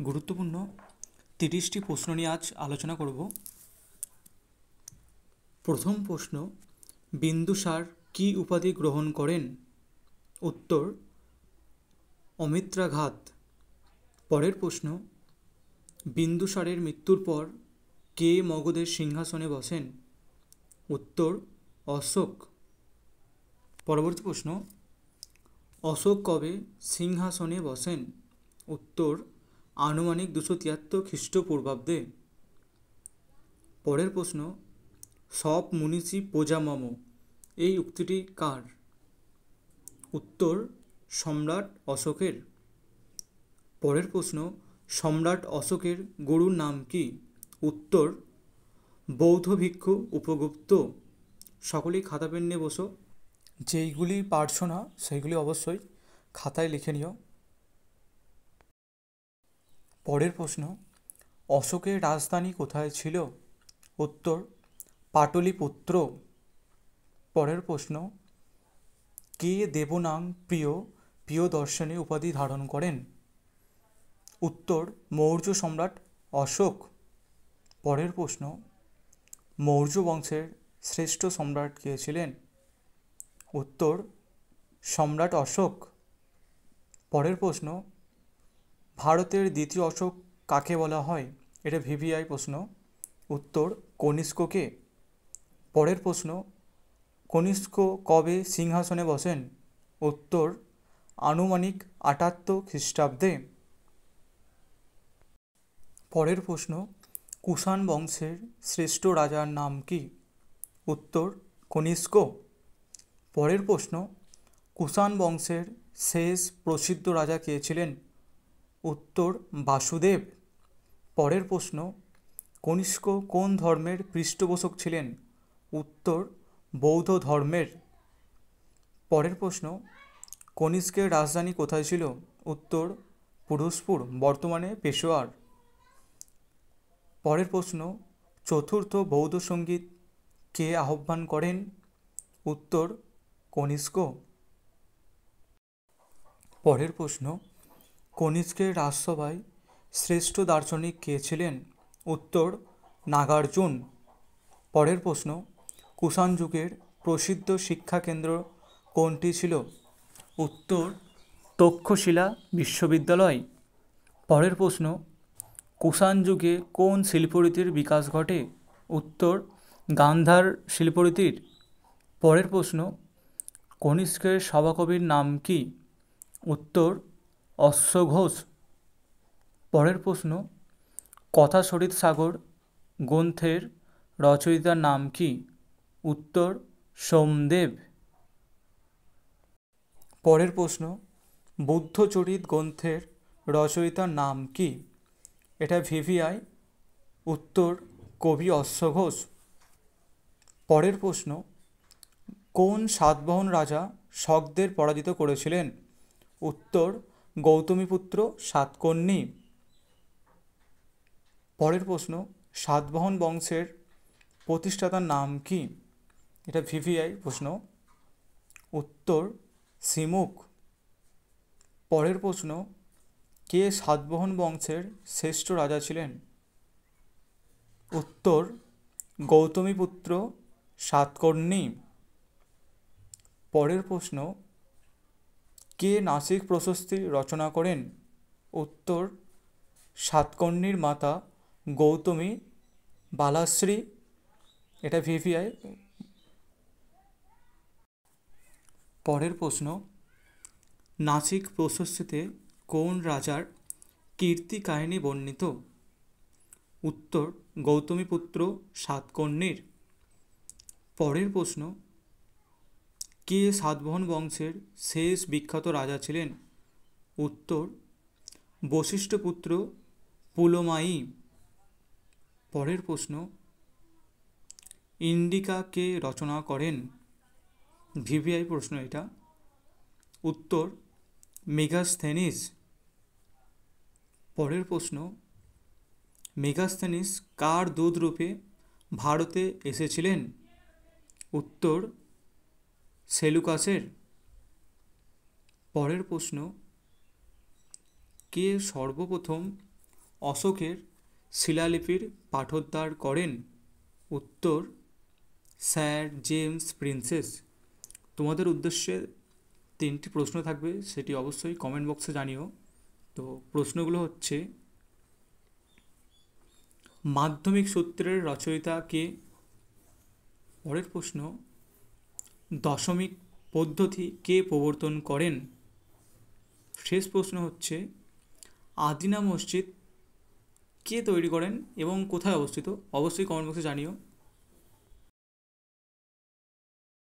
গুরুত্বপূর্ণ 30টি প্রশ্ন নিয়ে আজ আলোচনা করব। প্রথম প্রশ্ন, বিন্দুসার কী উপাধি গ্রহণ করেন? উত্তর, অমিত্রাঘাত। পরের প্রশ্ন, বিন্দুসারের মৃত্যুর পর কে মগধের সিংহাসনে বসেন? উত্তর, অশোক। পরবর্তী প্রশ্ন, অশোক কবে সিংহাসনে বসেন? উত্তর, আনুমানিক 273 খ্রিস্টপূর্বাব্দে। পরের প্রশ্ন, সব মুনিষি প্রজা মম, এই উক্তিটি কার? উত্তর, সম্রাট অশোকের। পরের প্রশ্ন, সম্রাট অশোকের গুরুর নাম কি? উত্তর, বৌদ্ধ ভিক্ষু উপগুপ্ত। সকলেই খাতা পেন নিয়ে বসো। যেইগুলি পারছো না সেইগুলি অবশ্যই খাতায় লিখে নিও। পরের প্রশ্ন, অশোকের রাজধানী কোথায় ছিল? উত্তর, পাটলিপুত্র। পরের প্রশ্ন, কে দেবনাং প্রিয়দর্শনী উপাধি ধারণ করেন? উত্তর, মৌর্য সম্রাট অশোক। পরের প্রশ্ন, মৌর্য বংশের শ্রেষ্ঠ সম্রাট কে ছিলেন? উত্তর, সম্রাট অশোক। পরের প্রশ্ন, ভারতের দ্বিতীয় অশোক কাকে বলা হয়? এটা ভিভিআই প্রশ্ন। উত্তর, কনিষ্ককে। পরের প্রশ্ন, কনিষ্ক কবে সিংহাসনে বসেন? উত্তর, আনুমানিক 78 খ্রিস্টাব্দে। পরের প্রশ্ন, কুষাণ বংশের শ্রেষ্ঠ রাজার নাম কি? উত্তর, কনিষ্ক। পরের প্রশ্ন, কুষাণ বংশের শেষ প্রসিদ্ধ রাজা কে ছিলেন? উত্তর, বাসুদেব। পরের প্রশ্ন, কনিষ্ক কোন ধর্মের পৃষ্ঠপোষক ছিলেন? উত্তর, বৌদ্ধ ধর্মের। পরের প্রশ্ন, কনিষ্কের রাজধানী কোথায় ছিল? উত্তর, পুরুষপুর, বর্তমানে পেশোয়ার। পরের প্রশ্ন, চতুর্থ বৌদ্ধ সঙ্গীত কে আহ্বান করেন? উত্তর, কনিষ্ক। পরের প্রশ্ন, কনিষ্কের রাজসভায় শ্রেষ্ঠ দার্শনিক কে ছিলেন? উত্তর, নাগার্জুন। পরের প্রশ্ন, কুষাণ যুগের প্রসিদ্ধ শিক্ষাকেন্দ্র কোনটি ছিল? উত্তর, তক্ষশিলা বিশ্ববিদ্যালয়। পরের প্রশ্ন, কুষাণ যুগে কোন শিল্পরীতির বিকাশ ঘটে? উত্তর, গান্ধার শিল্পরীতির। পরের প্রশ্ন, কনিষ্কের সভাকবির নাম কি? উত্তর, অশ্বঘোষ। পরের প্রশ্ন, কথাশরীৎ সাগর গ্রন্থের রচয়িতার নাম কি? উত্তর, সোমদেব। পরের প্রশ্ন, বুদ্ধচরিত গ্রন্থের রচয়িতার নাম কি? এটা ভিভিআই। উত্তর, কবি অশ্বঘোষ। পরের প্রশ্ন, কোন সাতবাহন রাজা শকদের পরাজিত করেছিলেন? উত্তর, গৌতমীপুত্র সাতকর্ণী। পরের প্রশ্ন, সাতবাহন বংশের প্রতিষ্ঠাতার নাম কি? এটা ভিভিআই প্রশ্ন। উত্তর, সিমুক। পরের প্রশ্ন, কে সাতবাহন বংশের শ্রেষ্ঠ রাজা ছিলেন? উত্তর, গৌতমীপুত্র সাতকর্ণী। পরের প্রশ্ন, কে নাসিক প্রশস্তি রচনা করেন? উত্তর, সাতকর্ণীর মাতা গৌতমী বালাশ্রী। এটা ভিভিআই। পরের প্রশ্ন, নাসিক প্রশস্তিতে কোন রাজার কীর্তি কাহিনী বর্ণিত? উত্তর, গৌতমীপুত্র সাতকর্ণীর। পরের প্রশ্ন, কে সাতবাহন বংশের শেষ বিখ্যাত রাজা ছিলেন? উত্তর, বশিষ্ঠপুত্র পুলমায়ী। পরের প্রশ্ন, ইন্ডিকা কে রচনা করেন? ভিভিআই প্রশ্ন এটা। উত্তর, মেগাস্থেনিস। পরের প্রশ্ন, মেগাস্থেনিস কার দূত রূপে ভারতে এসেছিলেন? উত্তর, সেলুকাসের। পরের প্রশ্ন, কে সর্বপ্রথম অশোকের শিলালিপির পাঠোদ্ধার করেন? উত্তর, স্যার জেমস প্রিন্সেস। তোমাদের উদ্দেশ্যে 3টি প্রশ্ন থাকবে, সেটি অবশ্যই কমেন্ট বক্সে জানিও। তো প্রশ্নগুলো হচ্ছে, মাধ্যমিক সূত্রের রচয়িতা কে? পরের প্রশ্ন, দশমিক পদ্ধতি কে প্রবর্তন করেন? শেষ প্রশ্ন হচ্ছে, আদিনা মসজিদ কে তৈরি করেন এবং কোথায় অবস্থিত? অবশ্যই কমেন্ট বক্সে জানিও।